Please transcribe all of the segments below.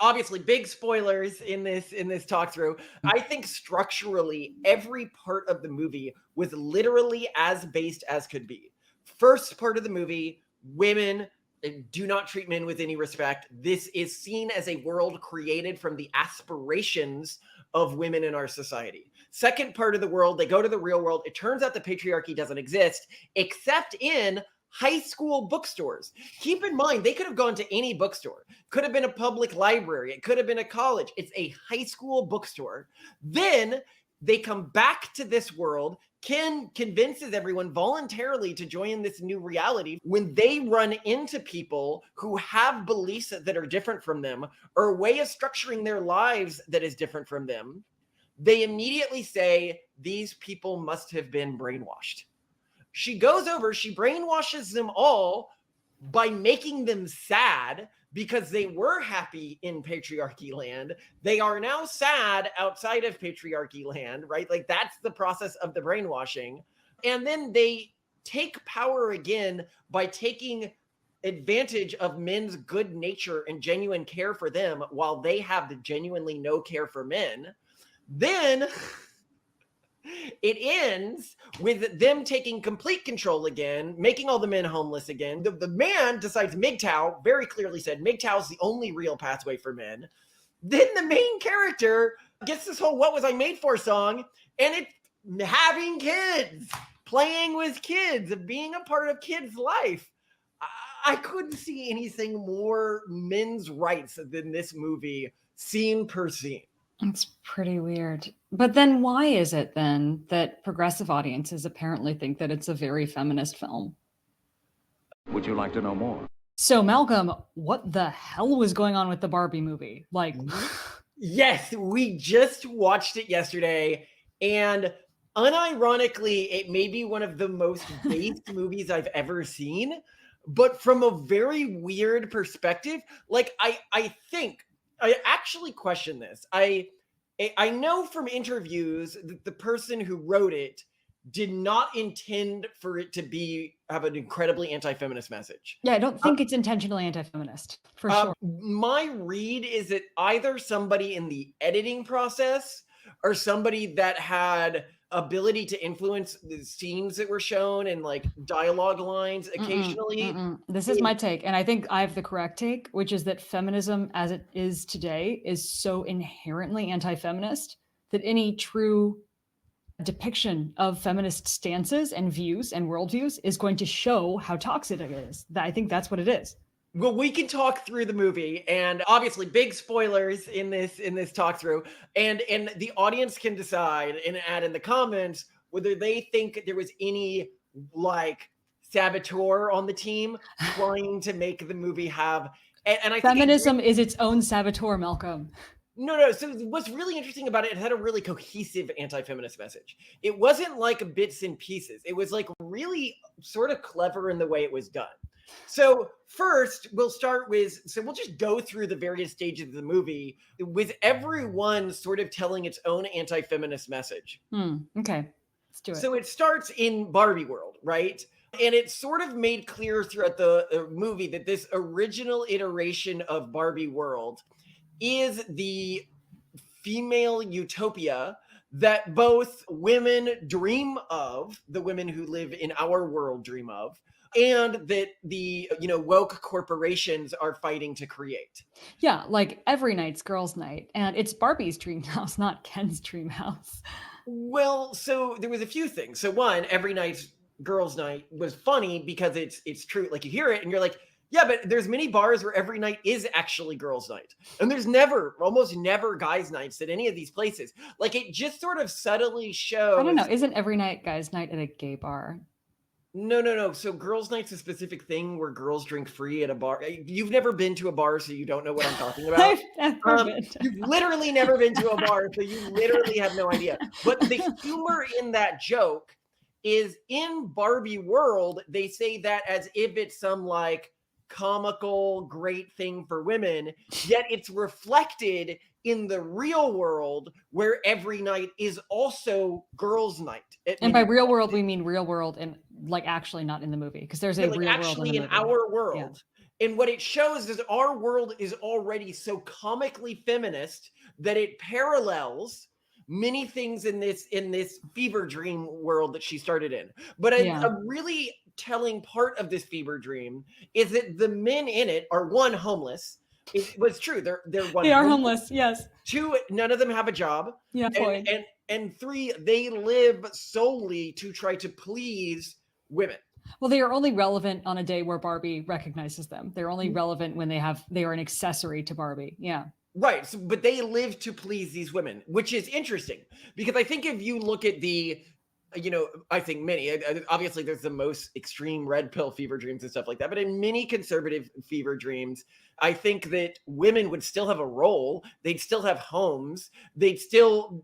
Obviously, big spoilers in this talk through. I think structurally, every part of the movie was literally as based as could be. First part of the movie, women do not treat men with any respect. This is seen as a world created from the aspirations of women in our society. Second part of the world, they go to the real world. It turns out the patriarchy doesn't exist, except in high school bookstores. Keep in mind, they could have gone to any bookstore. Could have been a public library. It could have been a college. It's a high school bookstore. Then they come back to this world. Ken convinces everyone voluntarily to join this new reality. When they run into people who have beliefs that are different from them or a way of structuring their lives that is different from them, they immediately say, these people must have been brainwashed. She goes over, she brainwashes them all by making them sad because they were happy in patriarchy land. They are now sad outside of patriarchy land, right? Like that's the process of the brainwashing. And then they take power again by taking advantage of men's good nature and genuine care for them while they have genuinely no care for men. Then it ends with them taking complete control again, making all the men homeless again. The man decides MGTOW, very clearly said MGTOW is the only real pathway for men. Then the main character gets this whole "What Was I Made For" song, and it's having kids, playing with kids, being a part of kids' life. I couldn't see anything more men's rights than this movie, scene per scene. It's pretty weird. But then why is it then that progressive audiences apparently think that it's a very feminist film? Would you like to know more? So Malcolm, what the hell was going on with the Barbie movie? Like, yes, we just watched it yesterday, and unironically, it may be one of the most based movies I've ever seen. But from a very weird perspective, like I think I actually question this. I know from interviews that the person who wrote it did not intend for it to have an incredibly anti-feminist message. Yeah, I don't think it's intentionally anti-feminist, for sure. My read is that either somebody in the editing process or somebody that had ability to influence the scenes that were shown and like dialogue lines occasionally. This is my take, and I think I have the correct take, which is that feminism as it is today is so inherently anti-feminist that any true depiction of feminist stances and views and worldviews is going to show how toxic it is. I think that's what it is. Well, we can talk through the movie, and obviously big spoilers in this talk through, and the audience can decide and add in the comments whether they think there was any like saboteur on the team trying to make the movie have and I feminism think is its own saboteur, Malcolm. No. So what's really interesting about it had a really cohesive anti-feminist message. It wasn't like bits and pieces. It was like really sort of clever in the way it was done. So first, we'll just go through the various stages of the movie with everyone sort of telling its own anti-feminist message. Okay, let's do it. So it starts in Barbie world, right? And it's sort of made clear throughout the movie that this original iteration of Barbie world is the female utopia that both women dream of, the women who live in our world dream of, and that the woke corporations are fighting to create. Yeah, like every night's girls' night, and it's Barbie's dream house, not Ken's dream house. Well, so there was a few things. So one, every night's girls' night was funny because it's true. Like you hear it and you're like, yeah, but there's many bars where every night is actually girls' night. And there's almost never guys' nights at any of these places. Like it just sort of subtly shows. I don't know. Isn't every night guys' night at a gay bar? No. So girls' night's a specific thing where girls drink free at a bar. You've never been to a bar, so you don't know what I'm talking about. I've never been to You've literally never been to a bar, so you literally have no idea. But the humor in that joke is in Barbie world, they say that as if it's some like comical, great thing for women, yet it's reflected in the real world where every night is also girls' night. And by real world, we mean real world and like actually not in the movie, because there's a like real actually world in our world. And what it shows is our world is already so comically feminist that it parallels many things in this fever dream world that she started in. But Yeah. a really telling part of this fever dream is that the men in it are, one, homeless. It was true. They're one, They are homeless. Yes. two, none of them have a job. Yeah. And, Point. and three, they live solely to try to please women. Well, they are only relevant on a day where Barbie recognizes them. They're only relevant when they are an accessory to Barbie. Yeah. Right. So, but they live to please these women, which is interesting because I think if you look at I think many, obviously there's the most extreme red pill fever dreams and stuff like that. But in many conservative fever dreams, I think that women would still have a role. They'd still have homes. They'd still,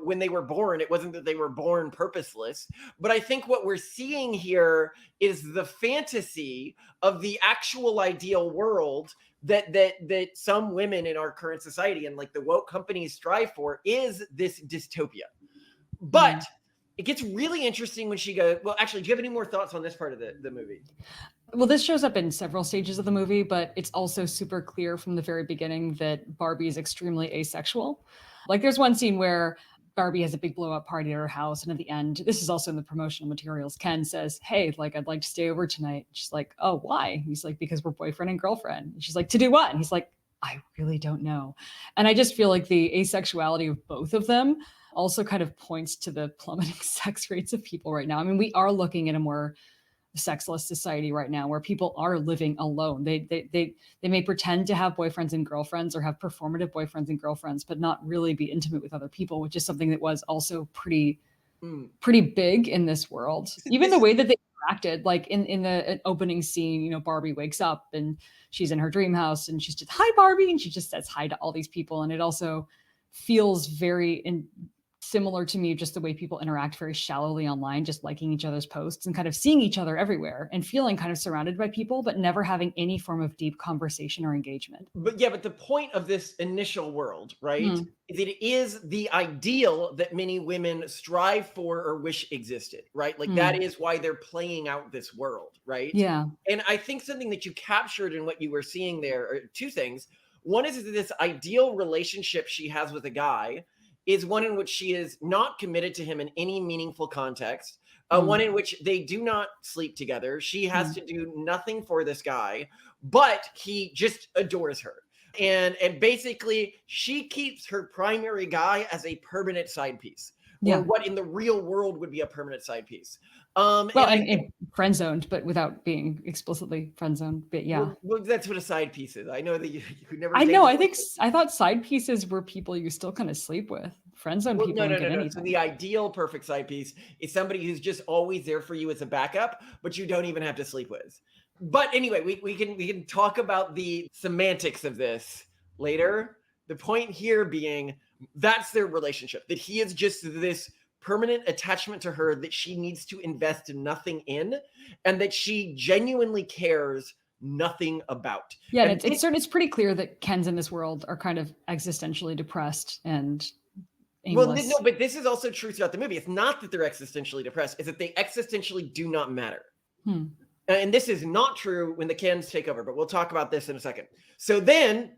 when they were born, it wasn't that they were born purposeless. But I think what we're seeing here is the fantasy of the actual ideal world that some women in our current society and like the woke companies strive for is this dystopia. But it gets really interesting when she goes, well, actually, do you have any more thoughts on this part of the movie? Well, this shows up in several stages of the movie, but it's also super clear from the very beginning that Barbie is extremely asexual. Like there's one scene where Barbie has a big blow up party at her house. And at the end, this is also in the promotional materials, Ken says, hey, like, I'd like to stay over tonight. She's like, oh, why? He's like, because we're boyfriend and girlfriend. And she's like, to do what? And he's like, I really don't know. And I just feel like the asexuality of both of them also kind of points to the plummeting sex rates of people right now. I mean, we are looking at a more sexless society right now where people are living alone. They may pretend to have boyfriends and girlfriends or have performative boyfriends and girlfriends, but not really be intimate with other people, which is something that was also pretty big in this world. Even the way that they interacted, like in the opening scene, Barbie wakes up and she's in her dream house and she's just, hi, Barbie. And she just says hi to all these people. And it also feels very similar to me, just the way people interact very shallowly online, just liking each other's posts and kind of seeing each other everywhere and feeling kind of surrounded by people, but never having any form of deep conversation or engagement. But the point of this initial world, right, is it is the ideal that many women strive for or wish existed, right? Like that is why they're playing out this world, right? Yeah. And I think something that you captured in what you were seeing there are two things. One is this ideal relationship she has with a guy is one in which she is not committed to him in any meaningful context, one in which they do not sleep together. She has to do nothing for this guy, but he just adores her. And basically, she keeps her primary guy as a permanent side piece, or what in the real world would be a permanent side piece. And friend zoned, but without being explicitly friend zoned. But yeah, well, that's what a side piece is. I know that you never. I know. I thought side pieces were people you still kind of sleep with. Friend zone people. No. So the ideal perfect side piece is somebody who's just always there for you as a backup, but you don't even have to sleep with. But anyway, we can talk about the semantics of this later. The point here being that's their relationship, that he is just this permanent attachment to her that she needs to invest nothing in, and that she genuinely cares nothing about. Yeah, and it's pretty clear that Kens in this world are kind of existentially depressed and aimless. Well, no, but this is also true throughout the movie. It's not that they're existentially depressed, it's that they existentially do not matter. And this is not true when the Kens take over, but we'll talk about this in a second. So then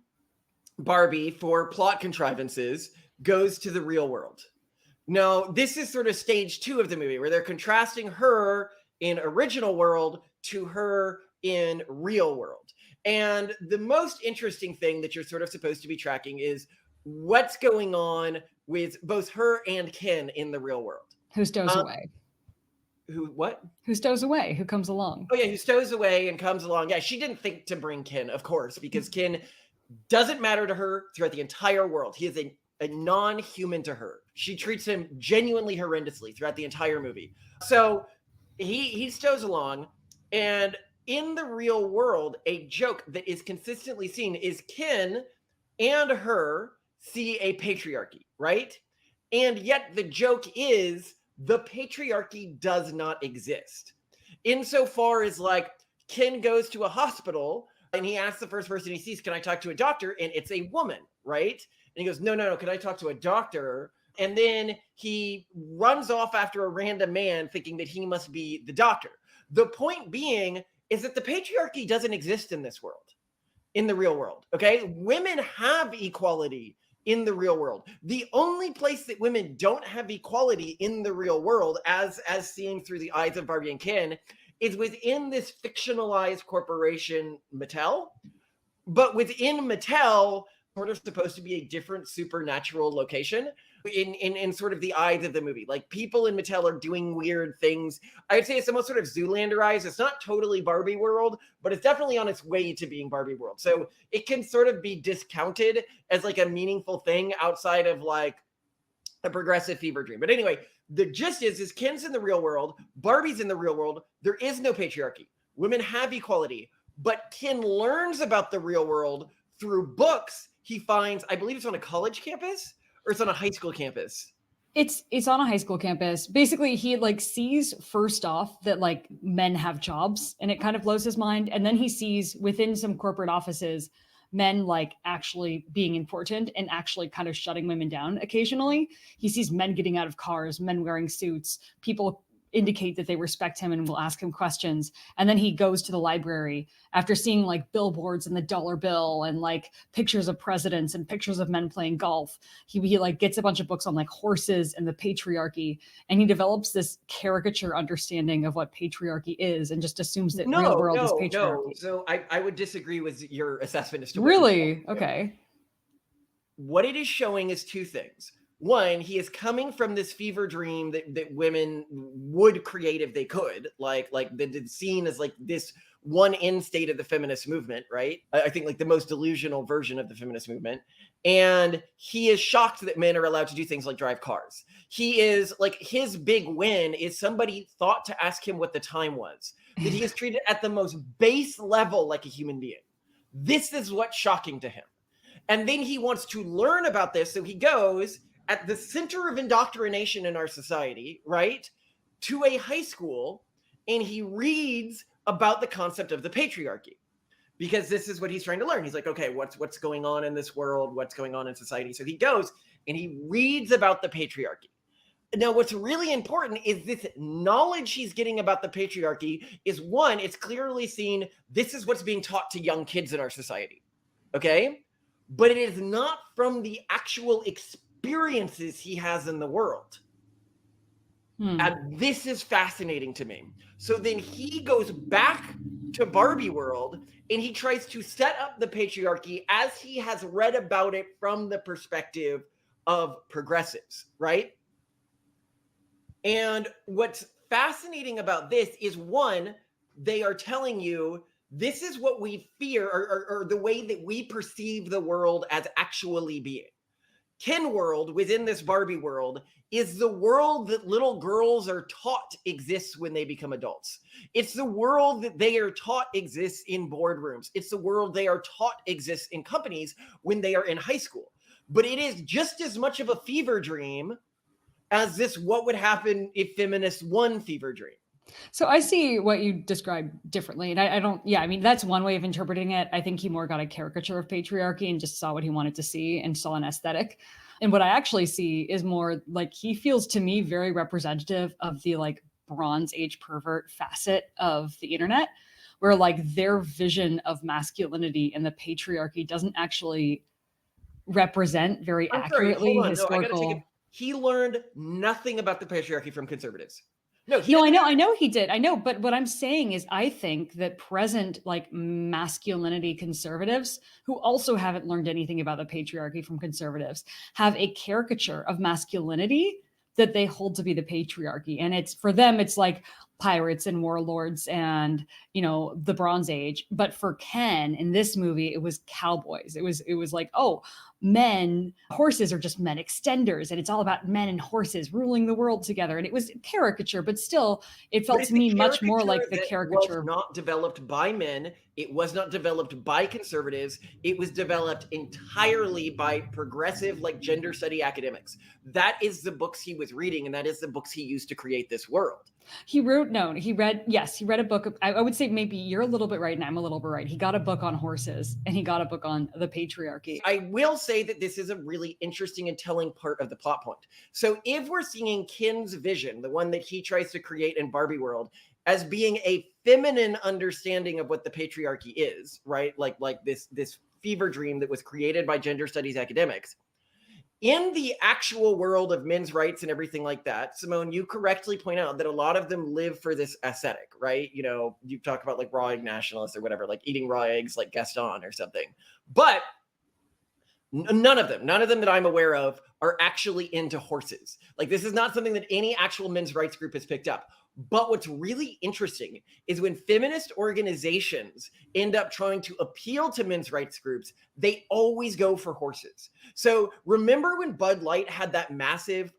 Barbie, for plot contrivances, goes to the real world. Now, this is sort of stage 2 of the movie where they're contrasting her in original world to her in real world. And the most interesting thing that you're sort of supposed to be tracking is what's going on with both her and Ken in the real world. Who stows away? Who stows away? Who comes along? Oh, yeah, who stows away and comes along. Yeah, she didn't think to bring Ken, of course, because Ken doesn't matter to her throughout the entire world. He is a non-human to her. She treats him genuinely horrendously throughout the entire movie. So he stows along, and in the real world, a joke that is consistently seen is Ken and her see a patriarchy, right? And yet the joke is the patriarchy does not exist. Insofar as like Ken goes to a hospital and he asks the first person he sees, can I talk to a doctor? And it's a woman, right? And he goes, no, can I talk to a doctor? And then he runs off after a random man thinking that he must be the doctor. The point being is that the patriarchy doesn't exist in this world, in the real world. Okay. Women have equality in the real world. The only place that women don't have equality in the real world, as seen through the eyes of Barbie and Ken, is within this fictionalized corporation, Mattel. But within Mattel, sort of supposed to be a different supernatural location in sort of the eyes of the movie. Like, people in Mattel are doing weird things. I'd say it's almost sort of Zoolander-ized. It's not totally Barbie world, but it's definitely on its way to being Barbie world. So it can sort of be discounted as like a meaningful thing outside of like a progressive fever dream. But anyway, the gist is Ken's in the real world, Barbie's in the real world. There is no patriarchy. Women have equality, but Ken learns about the real world through books he finds. I believe it's on a college campus, or it's on a high school campus. It's on a high school campus. Basically, he like sees first off that like men have jobs, and it kind of blows his mind. And then he sees within some corporate offices, men like actually being important and actually kind of shutting women down occasionally. He sees men getting out of cars, men wearing suits, people indicate that they respect him and will ask him questions. And then he goes to the library after seeing like billboards and the dollar bill and like pictures of presidents and pictures of men playing golf. He like gets a bunch of books on like horses and the patriarchy, and he develops this caricature understanding of what patriarchy is and just assumes that real world is patriarchy. No. So I would disagree with your assessment as to really? Okay. What it is showing is two things. One, he is coming from this fever dream that women would create if they could, like the scene is like this one end state of the feminist movement, right? I think like the most delusional version of the feminist movement. And he is shocked that men are allowed to do things like drive cars. He is like, his big win is somebody thought to ask him what the time was, that he is treated at the most base level like a human being. This is what's shocking to him. And then he wants to learn about this. So he goes at the center of indoctrination in our society, right, to a high school, and he reads about the concept of the patriarchy, because this is what he's trying to learn. He's like, okay, what's going on in this world? What's going on in society? So he goes and he reads about the patriarchy. Now, what's really important is this knowledge he's getting about the patriarchy is, one, it's clearly seen, this is what's being taught to young kids in our society, okay? But it is not from the actual experiences he has in the world. And this is fascinating to me. So then he goes back to Barbie world and he tries to set up the patriarchy as he has read about it from the perspective of progressives, right? And what's fascinating about this is, one, they are telling you this is what we fear, or the way that we perceive the world as actually being. Ken world within this Barbie world is the world that little girls are taught exists when they become adults. It's the world that they are taught exists in boardrooms. It's the world they are taught exists in companies when they are in high school. But it is just as much of a fever dream as this what would happen if feminists won fever dream. So I see what you described differently. And I don't, yeah, I mean, that's one way of interpreting it. I think he more got a caricature of patriarchy and just saw what he wanted to see and saw an aesthetic. And what I actually see is more like, he feels to me very representative of the like Bronze Age pervert facet of the internet, where like their vision of masculinity and the patriarchy doesn't actually represent very accurately historical. He learned nothing about the patriarchy from conservatives. No, I know he did. I know. But what I'm saying is, I think that present like masculinity conservatives who also haven't learned anything about the patriarchy from conservatives have a caricature of masculinity that they hold to be the patriarchy. And it's, for them, it's like pirates and warlords and, you know, the Bronze Age. But for Ken in this movie, it was cowboys. It was like, oh, men, horses are just men extenders, and it's all about men and horses ruling the world together. And it was caricature, but still, it felt to me much more like the caricature. Was not developed by men. It was not developed by conservatives. It was developed entirely by progressive, like gender study academics. That is the books he was reading, and that is the books he used to create this world. He read a book. I would say maybe you're a little bit right and I'm a little bit right. He got a book on horses and he got a book on the patriarchy. I will say that this is a really interesting and telling part of the plot point. So if we're seeing Ken's vision, the one that he tries to create in Barbie world, as being a feminine understanding of what the patriarchy is, right? Like this fever dream that was created by gender studies academics. In the actual world of men's rights and everything like that, Simone, you correctly point out that a lot of them live for this aesthetic, right? You know, you talk about like raw egg nationalists or whatever, like eating raw eggs like Gaston or something. But none of them that I'm aware of are actually into horses. Like, this is not something that any actual men's rights group has picked up. But what's really interesting is when feminist organizations end up trying to appeal to men's rights groups, they always go for horses. So remember when Bud Light had that massive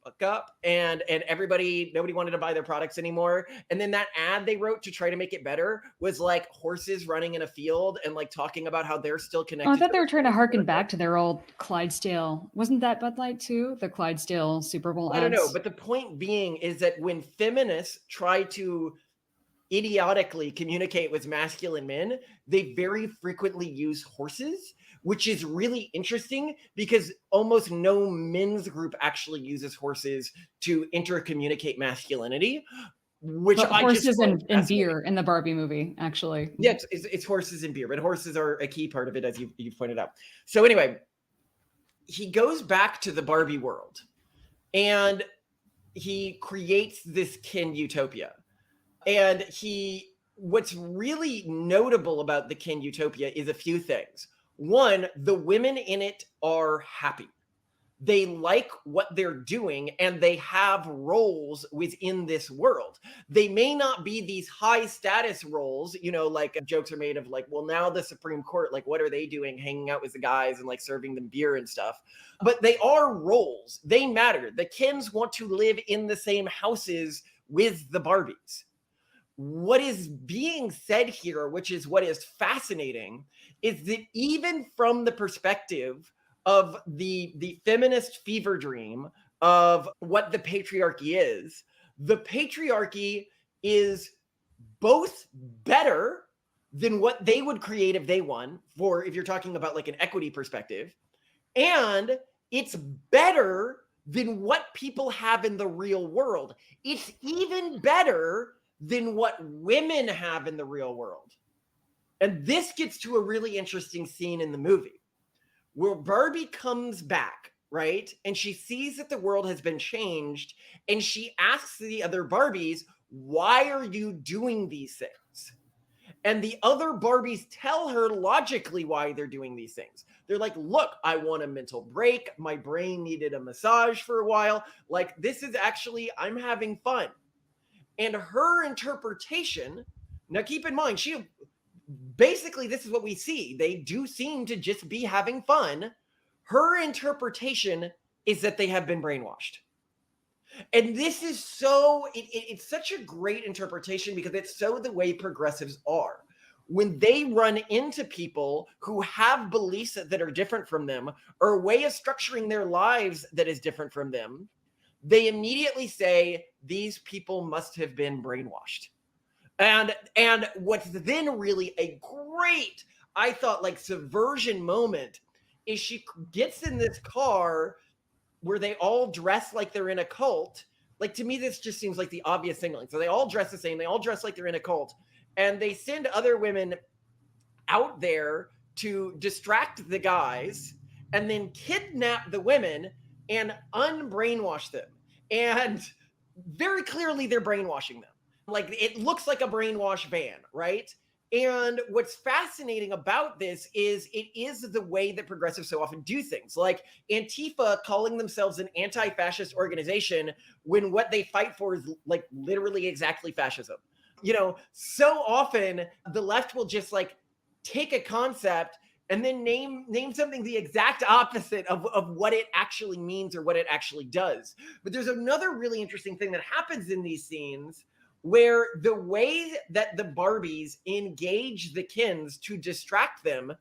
fuck up and nobody wanted to buy their products anymore, and then that ad they wrote to try to make it better was like horses running in a field and like talking about how they're still connected. Oh, I thought they were trying to harken back to their old Clydesdale. Wasn't that Bud Light too? The Clydesdale Super Bowl ads? I don't know, but the point being is that when feminists try to idiotically communicate with masculine men, they very frequently use horses, which is really interesting because almost no men's group actually uses horses to intercommunicate masculinity. Which but I horses just and beer in the Barbie movie, actually. Yeah, it's horses and beer, but horses are a key part of it, as you pointed out. So anyway, he goes back to the Barbie world and he creates this kin utopia. And what's really notable about the kin utopia is a few things. One, the women in it are happy. They like what they're doing and they have roles within this world. They may not be these high status roles, you know, like jokes are made of like, well, now the Supreme Court, like, what are they doing? Hanging out with the guys and like serving them beer and stuff. But they are roles. They matter. The Kens want to live in the same houses with the Barbies. What is being said here, which is what is fascinating, is that even from the perspective of the feminist fever dream of what the patriarchy is, the patriarchy is both better than what they would create if they won, for if you're talking about like an equity perspective, and it's better than what people have in the real world. It's even better than what women have in the real world. And this gets to a really interesting scene in the movie where Barbie comes back, right? And she sees that the world has been changed. And she asks the other Barbies, why are you doing these things? And the other Barbies tell her logically why they're doing these things. They're like, look, I want a mental break. My brain needed a massage for a while. Like, this is actually, I'm having fun. And her interpretation, now keep in mind, basically, this is what we see. They do seem to just be having fun. Her interpretation is that they have been brainwashed. And this is it's such a great interpretation because it's so the way progressives are. When they run into people who have beliefs that are different from them or a way of structuring their lives that is different from them, they immediately say, these people must have been brainwashed. And what's then really a great, I thought, like subversion moment is she gets in this car where they all dress like they're in a cult. Like, to me, this just seems like the obvious thing. Like, so they all dress the same. They all dress like they're in a cult. And they send other women out there to distract the guys and then kidnap the women and unbrainwash them. And very clearly they're brainwashing them. Like, it looks like a brainwash van, right? And what's fascinating about this is it is the way that progressives so often do things. Like Antifa calling themselves an anti-fascist organization when what they fight for is like literally exactly fascism. You know, so often the left will just like take a concept and then name something the exact opposite of what it actually means or what it actually does. But there's another really interesting thing that happens in these scenes where the way that the Barbies engage the Kens to distract them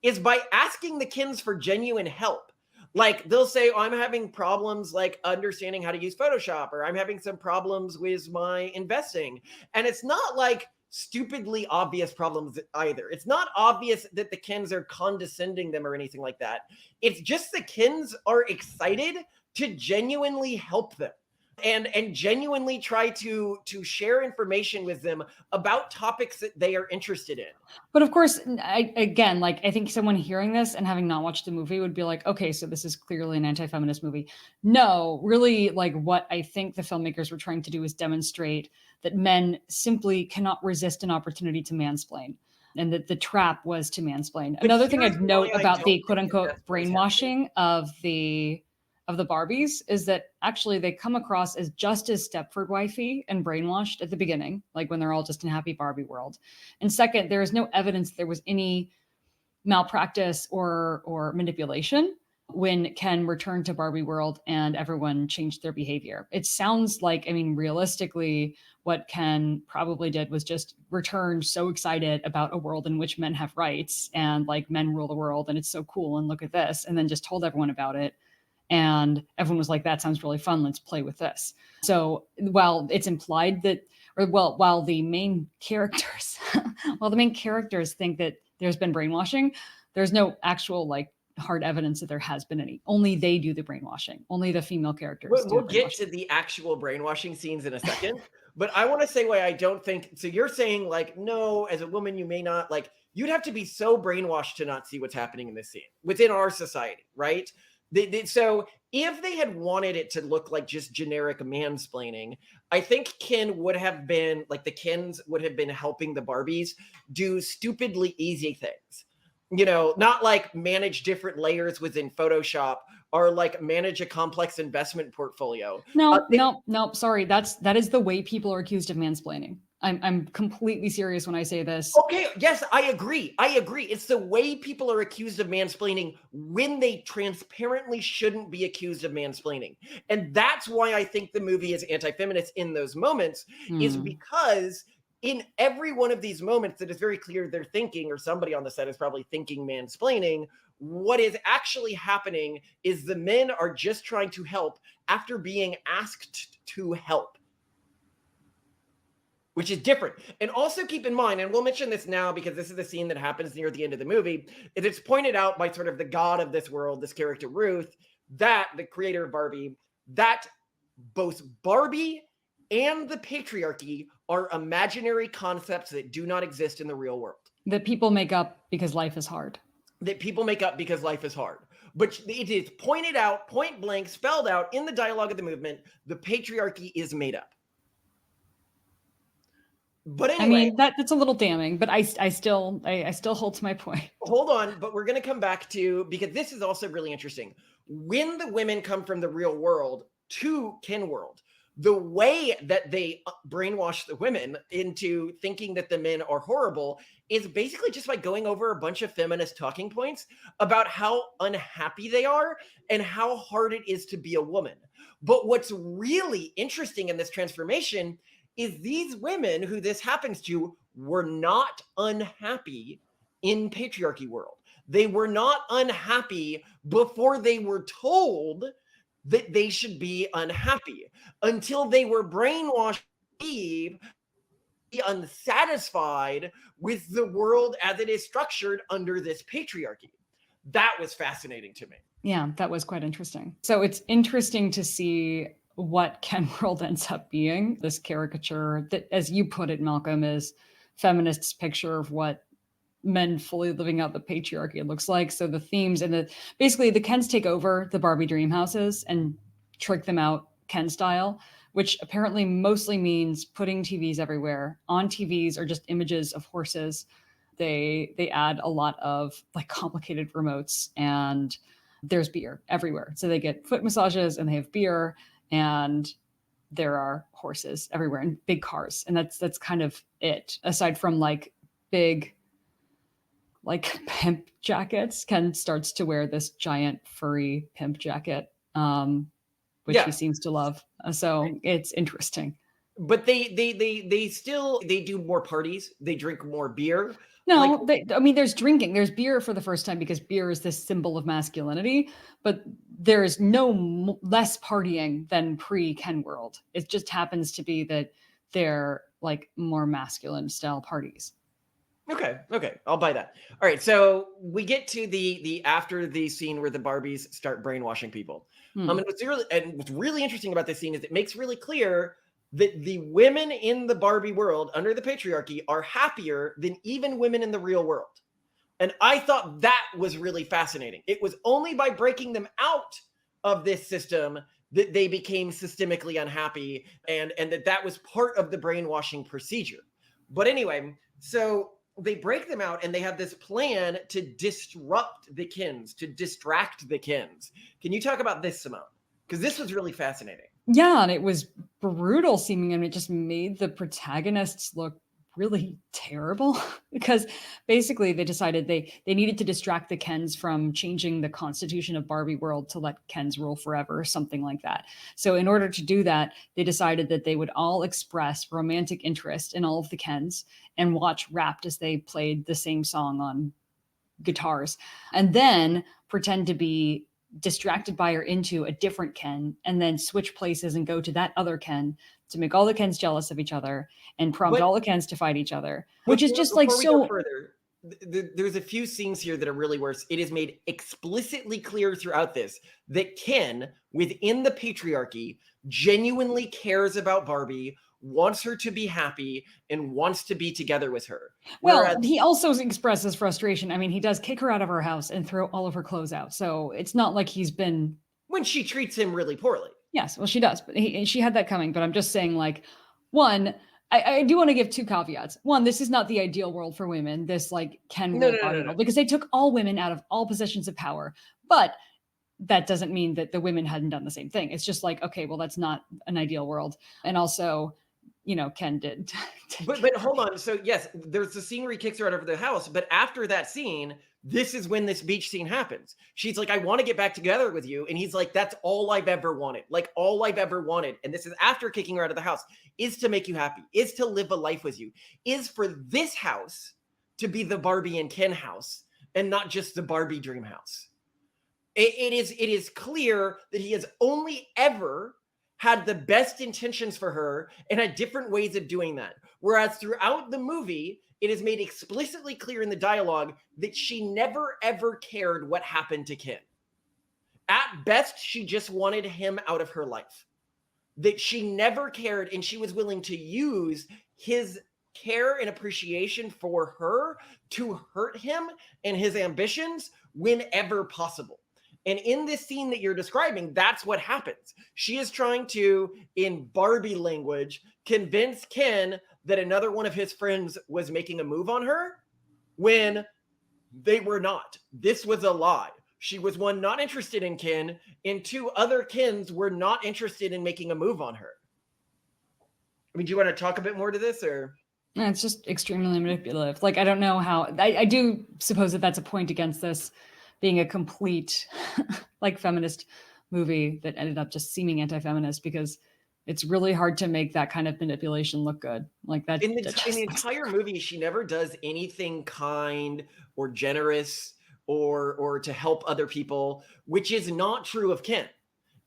is by asking the Kens for genuine help. Like, they'll say, oh, I'm having problems like understanding how to use Photoshop, or I'm having some problems with my investing. And it's not like stupidly obvious problems either. It's not obvious that the Kens are condescending them or anything like that. It's just the Kens are excited to genuinely help them. and genuinely try to share information with them about topics that they are interested in. But of course, again, like I think someone hearing this and having not watched the movie would be like, okay, so this is clearly an anti-feminist movie. No, really, like what I think the filmmakers were trying to do is demonstrate that men simply cannot resist an opportunity to mansplain, and that the trap was to mansplain. But Another thing here's I'd note why I about don't the think quote that unquote that's what is brainwashing of the Barbies is that actually they come across as just as Stepford wifey and brainwashed at the beginning, like when they're all just in happy Barbie world. And second, there is no evidence there was any malpractice or manipulation when Ken returned to Barbie world and everyone changed their behavior. It sounds like, I mean, realistically, what Ken probably did was just return so excited about a world in which men have rights and like men rule the world and it's so cool and look at this, and then just told everyone about it. And everyone was like, that sounds really fun. Let's play with this. So while it's implied that, or well, while the main characters, while the main characters think that there's been brainwashing, there's no actual like hard evidence that there has been any. Only they do the brainwashing. Only the female characters do We'll the get brainwashing. to the actual brainwashing scenes in a second, but I want to say why I don't think so. You're saying like, no, as a woman, you may not like, you'd have to be so brainwashed to not see what's happening in this scene within our society, right? So if they had wanted it to look like just generic mansplaining, I think Ken would have been like the Kens would have been helping the Barbies do stupidly easy things. You know, not like manage different layers within Photoshop or like manage a complex investment portfolio. No, sorry. That is the way people are accused of mansplaining. I'm completely serious when I say this. Okay, yes, I agree. I agree. It's the way people are accused of mansplaining when they transparently shouldn't be accused of mansplaining. And that's why I think the movie is anti-feminist in those moments, is because in every one of these moments that is very clear they're thinking, or somebody on the set is probably thinking mansplaining, what is actually happening is the men are just trying to help after being asked to help, which is different. And also keep in mind, and we'll mention this now because this is the scene that happens near the end of the movie, is it's pointed out by sort of the god of this world, this character Ruth, that the creator of Barbie, that both Barbie and the patriarchy are imaginary concepts that do not exist in the real world. That people make up because life is hard. That people make up because life is hard. But it is pointed out, point blank, spelled out in the dialogue of the movement, the patriarchy is made up. But anyway, I mean, that's a little damning, but I still hold to my point. Hold on, but we're going to come back to, because this is also really interesting. When the women come from the real world to Ken world, the way that they brainwash the women into thinking that the men are horrible is basically just by going over a bunch of feminist talking points about how unhappy they are and how hard it is to be a woman. But what's really interesting in this transformation is these women who this happens to were not unhappy in patriarchy world. They were not unhappy before they were told that they should be unhappy, until they were brainwashed to be unsatisfied with the world as it is structured under this patriarchy. That was fascinating to me. Yeah, that was quite interesting. So it's interesting to see what Ken World ends up being, this caricature that, as you put it, Malcolm, is feminists' picture of what men fully living out the patriarchy looks like. So the themes and basically the Kens take over the Barbie dream houses and trick them out Ken style, which apparently mostly means putting TVs everywhere. On TVs are just images of horses. They add a lot of like complicated remotes, and there's beer everywhere. So they get foot massages and they have beer, and there are horses everywhere and big cars. And that's kind of it. Aside from like big like pimp jackets, Ken starts to wear this giant furry pimp jacket, which he seems to love. So it's interesting. But they still do more parties. They drink more beer. No, I mean, there's drinking. There's beer for the first time because beer is this symbol of masculinity. But there is no less partying than pre-Ken world. It just happens to be that they're like more masculine style parties. Okay, I'll buy that. All right, so we get to the after the scene where the Barbies start brainwashing people. Hmm. And what's really interesting about this scene is it makes really clear that the women in the Barbie world under the patriarchy are happier than even women in the real world. And I thought that was really fascinating. It was only by breaking them out of this system that they became systemically unhappy, and that was part of the brainwashing procedure. But anyway, so they break them out and they have this plan to disrupt the Kins, to distract the Kins. Can you talk about this, Simone? Because this was really fascinating. Yeah, and it was brutal seeming, and it just made the protagonists look really terrible because basically they decided they needed to distract the Kens from changing the constitution of Barbie world to let Kens rule forever or something like that. So in order to do that, they decided that they would all express romantic interest in all of the Kens and watch Wrapped as they played the same song on guitars, and then pretend to be distracted by or into a different Ken, and then switch places and go to that other Ken to make all the Kens jealous of each other and prompt all the Kens to fight each other, which is just like before we so. go further, there's a few scenes here that are really worse. It is made explicitly clear throughout this that Ken, within the patriarchy, genuinely cares about Barbie, wants her to be happy, and wants to be together with her. Well, he also expresses frustration. I mean, he does kick her out of her house and throw all of her clothes out. So it's not like he's been. When she treats him really poorly. Yes, well, she does, but she had that coming. But I'm just saying, like, one, I do want to give two caveats. One, this is not the ideal world for women. This like Ken rule Barbie world, because they took all women out of all positions of power. But that doesn't mean that the women hadn't done the same thing. It's just like, okay, well, that's not an ideal world. And also, you know, Ken did. But hold on. So yes, there's the scene where he kicks her out of the house. But after that scene, this is when this beach scene happens. She's like, I want to get back together with you. And he's like, that's all I've ever wanted. Like all I've ever wanted. And this is after kicking her out of the house, is to make you happy, is to live a life with you, is for this house to be the Barbie and Ken house and not just the Barbie dream house. It is clear that he has only ever had the best intentions for her and had different ways of doing that. Whereas throughout the movie, it is made explicitly clear in the dialogue that she never ever cared what happened to Ken. At best, she just wanted him out of her life. That she never cared, and she was willing to use his care and appreciation for her to hurt him and his ambitions whenever possible. And in this scene that you're describing, that's what happens. She is trying to, in Barbie language, convince Ken that another one of his friends was making a move on her when they were not. This was a lie. She was, one, not interested in Ken, and two, other Kens were not interested in making a move on her. I mean, do you want to talk a bit more to this, or? No, it's just extremely manipulative. Like, I don't know how, I do suppose that that's a point against this being a complete like feminist movie that ended up just seeming anti-feminist, because it's really hard to make that kind of manipulation look good. Like that in the entire movie, she never does anything kind or generous or to help other people, which is not true of Ken.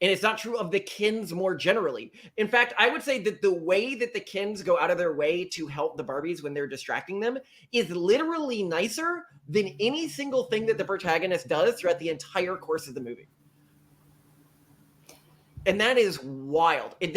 And it's not true of the Kens more generally. In fact, I would say that the way that the Kens go out of their way to help the Barbies when they're distracting them is literally nicer than any single thing that the protagonist does throughout the entire course of the movie. And that is wild. The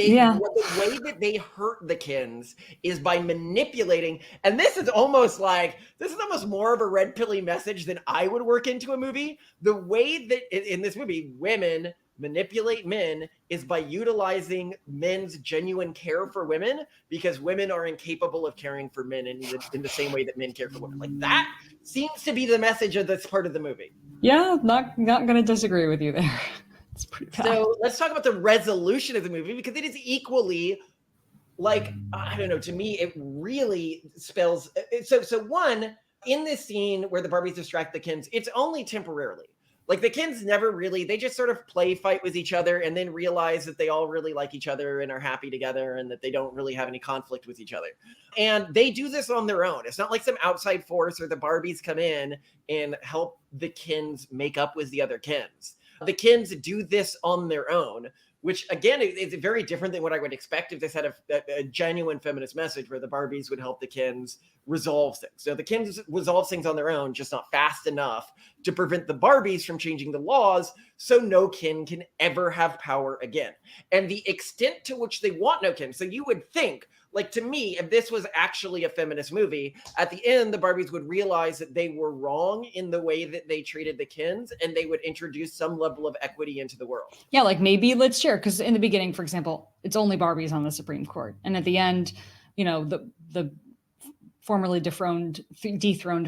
way that they hurt the Kens is by manipulating. And this is almost more of a red pilly message than I would work into a movie. The way that in this movie, women manipulate men is by utilizing men's genuine care for women, because women are incapable of caring for men in the same way that men care for women. Like, that seems to be the message of this part of the movie. Yeah, not going to disagree with you there. It's pretty bad. So let's talk about the resolution of the movie, because it is equally, like, I don't know, to me, it really spells. So one, in this scene where the Barbies distract the Kens, it's only temporarily. Like, the Kens never really, they just sort of play fight with each other and then realize that they all really like each other and are happy together and that they don't really have any conflict with each other. And they do this on their own. It's not like some outside force or the Barbies come in and help the Kens make up with the other Kens. The Kens do this on their own, which again is very different than what I would expect if this had a genuine feminist message where the Barbies would help the Kens resolve things. So the Kens resolve things on their own, just not fast enough to prevent the Barbies from changing the laws, so no kin can ever have power again. And the extent to which they want no kin, so you would think, like, to me, if this was actually a feminist movie, at the end, the Barbies would realize that they were wrong in the way that they treated the Kens, and they would introduce some level of equity into the world. Yeah, like maybe let's share, because in the beginning, for example, it's only Barbies on the Supreme Court, and at the end, you know, the formerly dethroned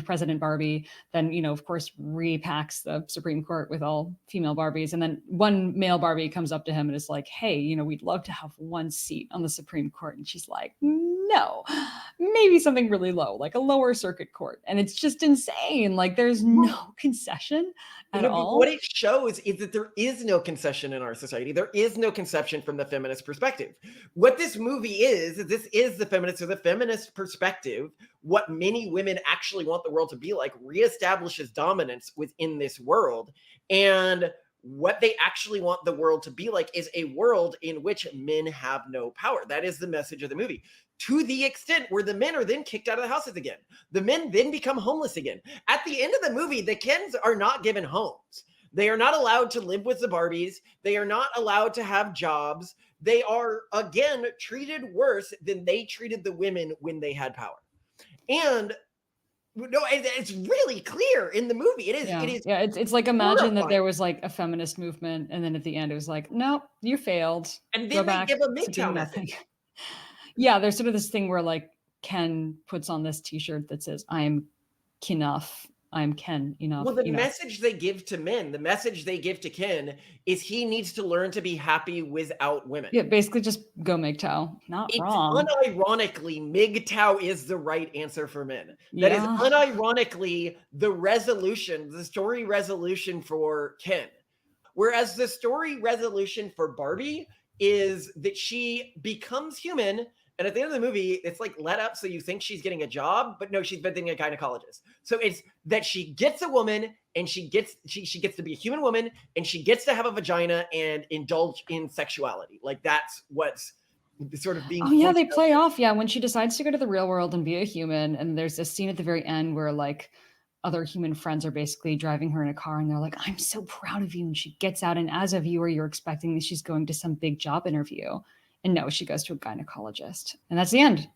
President Barbie, then, you know, of course, repacks the Supreme Court with all female Barbies. And then one male Barbie comes up to him and is like, hey, you know, we'd love to have one seat on the Supreme Court. And she's like, no, maybe something really low, like a lower circuit court. And it's just insane. Like there's no concession at all. What it shows is that there is no concession in our society. There is no conception from the feminist perspective. What this movie is this is the feminist, or the feminist perspective. What many women actually want the world to be like reestablishes dominance within this world. And what they actually want the world to be like is a world in which men have no power. That is the message of the movie. To the extent where the men are then kicked out of the houses again. The men then become homeless again. At the end of the movie, the Kens are not given homes. They are not allowed to live with the Barbies. They are not allowed to have jobs. They are, again, treated worse than they treated the women when they had power. And no, it's really clear in the movie. It is. Yeah. It is. Yeah. It's like, imagine horrifying. that there was like a feminist movement, and then at the end it was like, nope, you failed. And then they give a MGTOW nothing. message. Yeah, there's sort of this thing where like Ken puts on this T-shirt that says, "I'm Kenough. I'm Ken enough." Well, the message they give to men, the message they give to Ken, is he needs to learn to be happy without women. Yeah, basically just go MGTOW. Not wrong. Unironically, MGTOW is the right answer for men. That is unironically the resolution, the story resolution for Ken. Whereas the story resolution for Barbie is that she becomes human, and at the end of the movie, it's like let up so you think she's getting a job, but no, she's visiting a gynecologist. So it's that she gets a woman, and she gets to be a human woman, and she gets to have a vagina and indulge in sexuality. Like that's what's sort of being. Oh yeah, they play off. Yeah, when she decides to go to the real world and be a human, and there's this scene at the very end where like other human friends are basically driving her in a car, and they're like, I'm so proud of you. And she gets out, and as a viewer, you're expecting that she's going to some big job interview. And no, she goes to a gynecologist. And that's the end.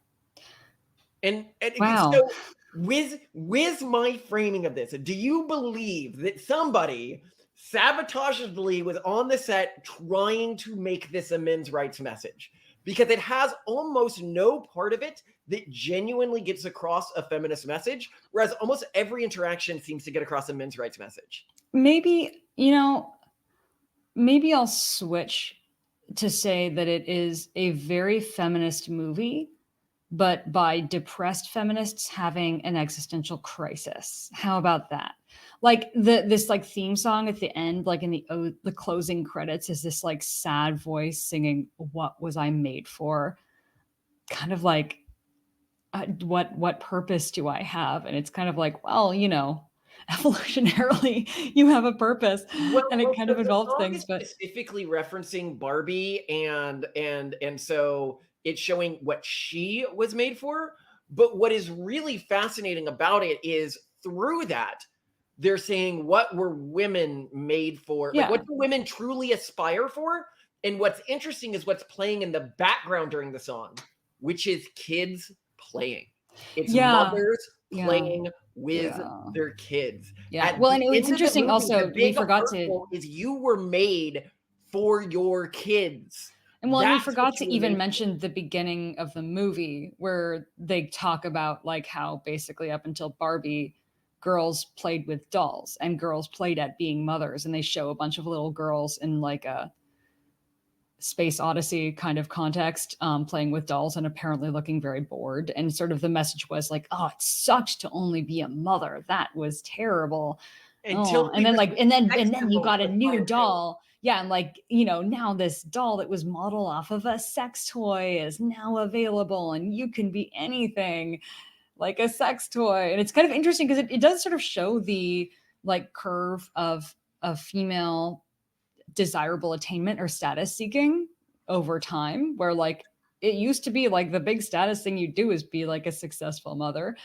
And wow. So with my framing of this, do you believe that somebody sabotagedly was on the set trying to make this a men's rights message? Because it has almost no part of it that genuinely gets across a feminist message, whereas almost every interaction seems to get across a men's rights message. Maybe, you know, maybe I'll switch to say that it is a very feminist movie, but by depressed feminists having an existential crisis. How about that? Like this like theme song at the end, like in the closing credits, is this like sad voice singing "What was I made for?" Kind of like, what purpose do I have? And it's kind of like, well, you know, evolutionarily you have a purpose, and it kind of involves things, but specifically referencing Barbie, and so it's showing what she was made for. But what is really fascinating about it is through that they're saying what were women made for, like what do women truly aspire for. And what's interesting is what's playing in the background during the song, which is kids playing. It's mothers playing with their kids. Yeah. Well, and it's interesting movie, also, we forgot to is you were made for your kids. And well, and we forgot to even mention the beginning of the movie where they talk about like how basically up until Barbie, girls played with dolls and girls played at being mothers, and they show a bunch of little girls in like a Space Odyssey kind of context, playing with dolls and apparently looking very bored. And sort of the message was like, oh, it sucked to only be a mother. That was terrible. And then you got a new doll. Yeah. And like, you know, now this doll that was modeled off of a sex toy is now available, and you can be anything like a sex toy. And it's kind of interesting because it does sort of show the like curve of female desirable attainment or status seeking over time, where like it used to be like the big status thing you do is be like a successful mother.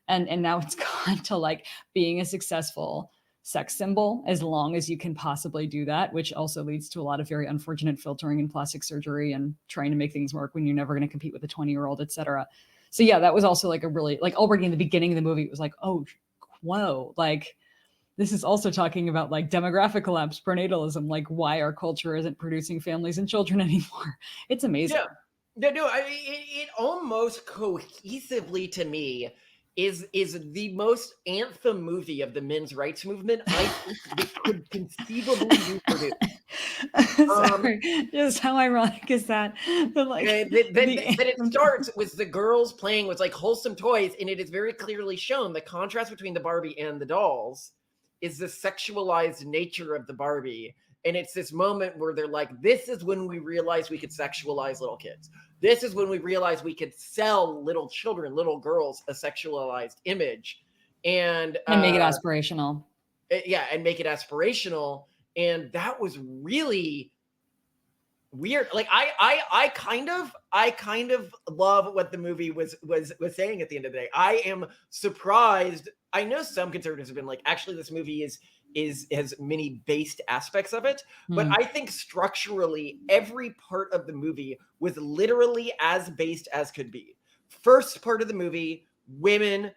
And now it's gone to like being a successful sex symbol as long as you can possibly do that, which also leads to a lot of very unfortunate filtering and plastic surgery and trying to make things work when you're never going to compete with a 20-year-old, etc. So yeah, that was also like a really, like already in the beginning of the movie, it was like, oh, whoa, like this is also talking about like demographic collapse, prenatalism, like why our culture isn't producing families and children anymore. It's amazing. No, it almost cohesively to me is the most anthem movie of the men's rights movement I think that could conceivably be produced. Sorry, just how ironic is that? But like, that it starts with the girls playing with like wholesome toys, and it is very clearly shown the contrast between the Barbie and the dolls is the sexualized nature of the Barbie. And it's this moment where they're like, this is when we realized we could sexualize little kids. This is when we realized we could sell little children, little girls, a sexualized image. And make it aspirational. Yeah, and make it aspirational. And that was really weird. Like I kind of love what the movie was saying at the end of the day. I am surprised. I know some conservatives have been like, actually, this movie has many based aspects of it, but I think structurally every part of the movie was literally as based as could be. First part of the movie, women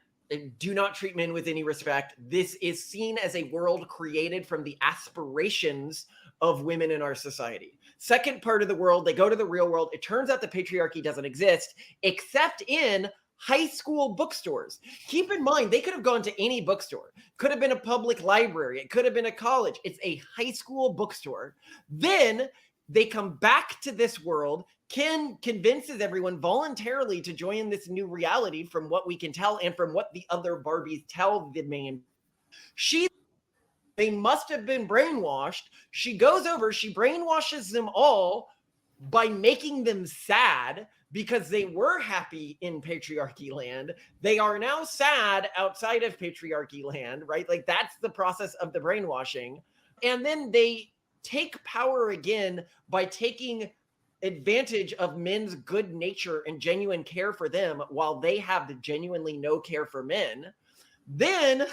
do not treat men with any respect. This is seen as a world created from the aspirations of women in our society. Second part of the world, they go to the real world. It turns out the patriarchy doesn't exist except in high school bookstores. Keep in mind, they could have gone to any bookstore. Could have been a public library. It could have been a college. It's a high school bookstore. Then they come back to this world. Ken convinces everyone voluntarily to join this new reality from what we can tell and from what the other Barbies tell the main. They must have been brainwashed. She goes over, she brainwashes them all by making them sad because they were happy in patriarchy land. They are now sad outside of patriarchy land, right? Like that's the process of the brainwashing. And then they take power again by taking advantage of men's good nature and genuine care for them while they have genuinely no care for men. Then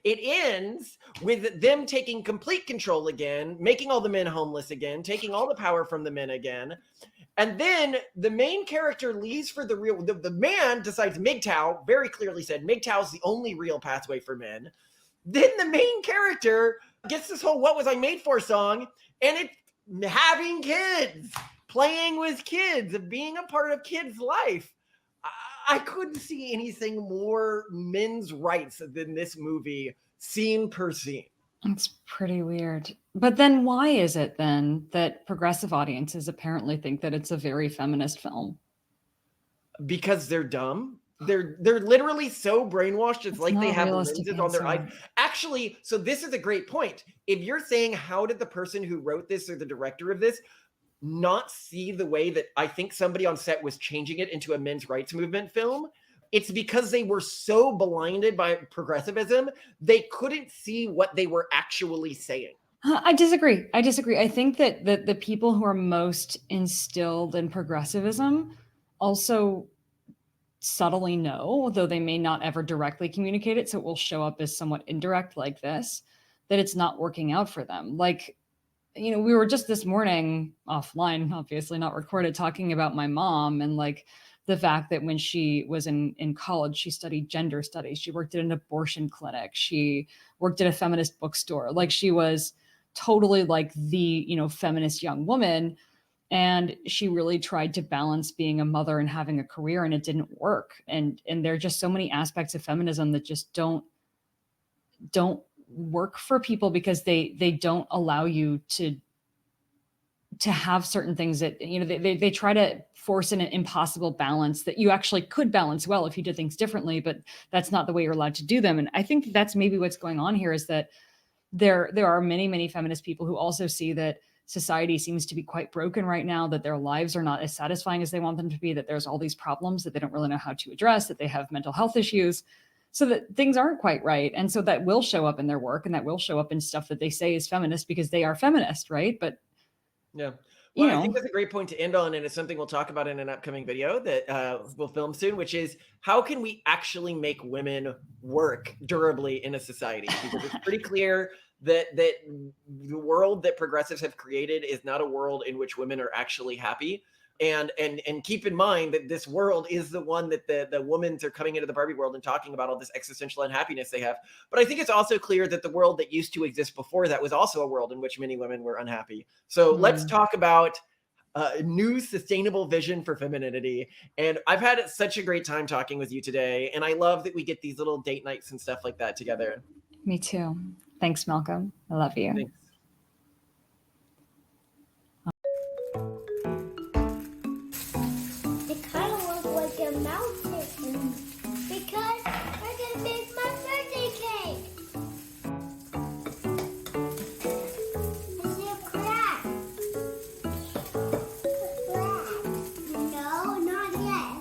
it ends with them taking complete control again, making all the men homeless again, taking all the power from the men again. And then the main character leaves for the real, the man decides MGTOW, very clearly said MGTOW is the only real pathway for men. Then the main character gets this whole "What Was I Made For" song, and it's having kids, playing with kids, being a part of kids' life. I couldn't see anything more men's rights than this movie, scene per scene. It's pretty weird. But then why is it then that progressive audiences apparently think that it's a very feminist film? Because they're dumb. They're literally so brainwashed. It's like they have lenses on their eyes. Actually, so this is a great point. If you're saying, how did the person who wrote this or the director of this not see the way that I think somebody on set was changing it into a men's rights movement film? It's because they were so blinded by progressivism, they couldn't see what they were actually saying. I disagree. I think that the people who are most instilled in progressivism also subtly know, though they may not ever directly communicate it, so it will show up as somewhat indirect like this, that it's not working out for them. Like, you know, we were just this morning offline, obviously not recorded, talking about my mom and like the fact that when she was in college, she studied gender studies. She worked at an abortion clinic. She worked at a feminist bookstore. Like she was totally like the, you know, feminist young woman. And she really tried to balance being a mother and having a career, and it didn't work. And there are just so many aspects of feminism that just don't work for people because they don't allow you to have certain things that, you know, they try to force an impossible balance that you actually could balance well if you did things differently, but that's not the way you're allowed to do them. And I think that's maybe what's going on here is that there are many feminist people who also see that society seems to be quite broken right now, that their lives are not as satisfying as they want them to be, that there's all these problems that they don't really know how to address, that they have mental health issues. so that things aren't quite right. And so that will show up in their work, and that will show up in stuff that they say is feminist because they are feminist, right? But Yeah. you Well, I know, think that's a great point to end on, and it's something we'll talk about in an upcoming video that we'll film soon, which is how can we actually make women work durably in a society? Because it's pretty clear that the world that progressives have created is not a world in which women are actually happy. And keep in mind that this world is the one that the women are coming into the Barbie world and talking about all this existential unhappiness they have. But I think it's also clear that the world that used to exist before that was also a world in which many women were unhappy. So let's talk about a new sustainable vision for femininity. And I've had such a great time talking with you today. And I love that we get these little date nights and stuff like that together. me too. Thanks, Malcolm. I love you. Thanks. It kind of looks like a mountain because we're gonna make my birthday cake. Is it a crack? A crack? No, not yet.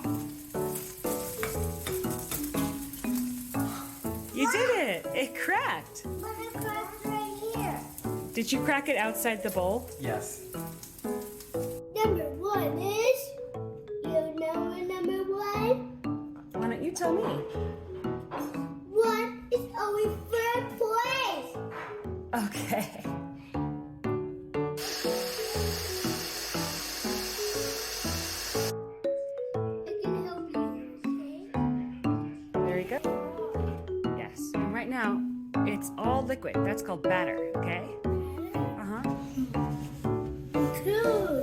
You did it! It cracked! But it crack's right here. Did you crack it outside the bowl? Yes. Number one is, you know what number one? Why don't you tell me? One is always third place. Okay. I can help you, okay? There you go. Yes. And right now, it's all liquid. That's called batter, okay? Uh-huh. Cool.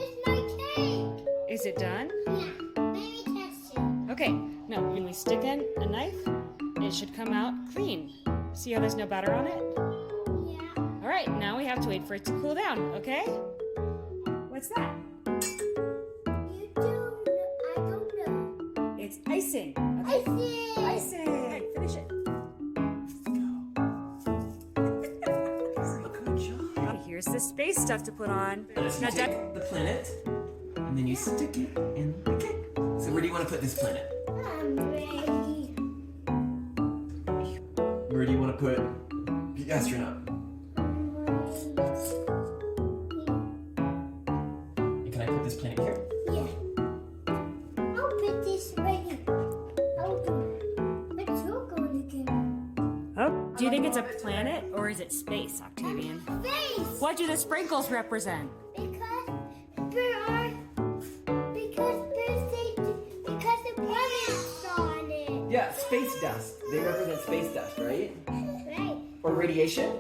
It's my cake. Is it done? Yeah, let me test it. Okay. Now, when we stick in a knife, it should come out clean. See how there's no batter on it? Yeah. All right, now we have to wait for it to cool down, okay? What's that? You do. I don't know. It's icing. I Okay. see. Icing. All right, finish it. Good job. Okay, here's the space stuff to put on. You Now, take Doug, the planet, and then you stick it in the cake. So where do you want to put this planet? I'm ready. Where do you want to put the astronaut? And can I put this planet here? Yeah. I'll put this right here. I'll do it. But you're going to get oh, do you think it's a planet or is it space, Octavian? face. What do the sprinkles represent? Because the planet's on it. Yeah, space dust. They represent space dust, right? Right. Or radiation?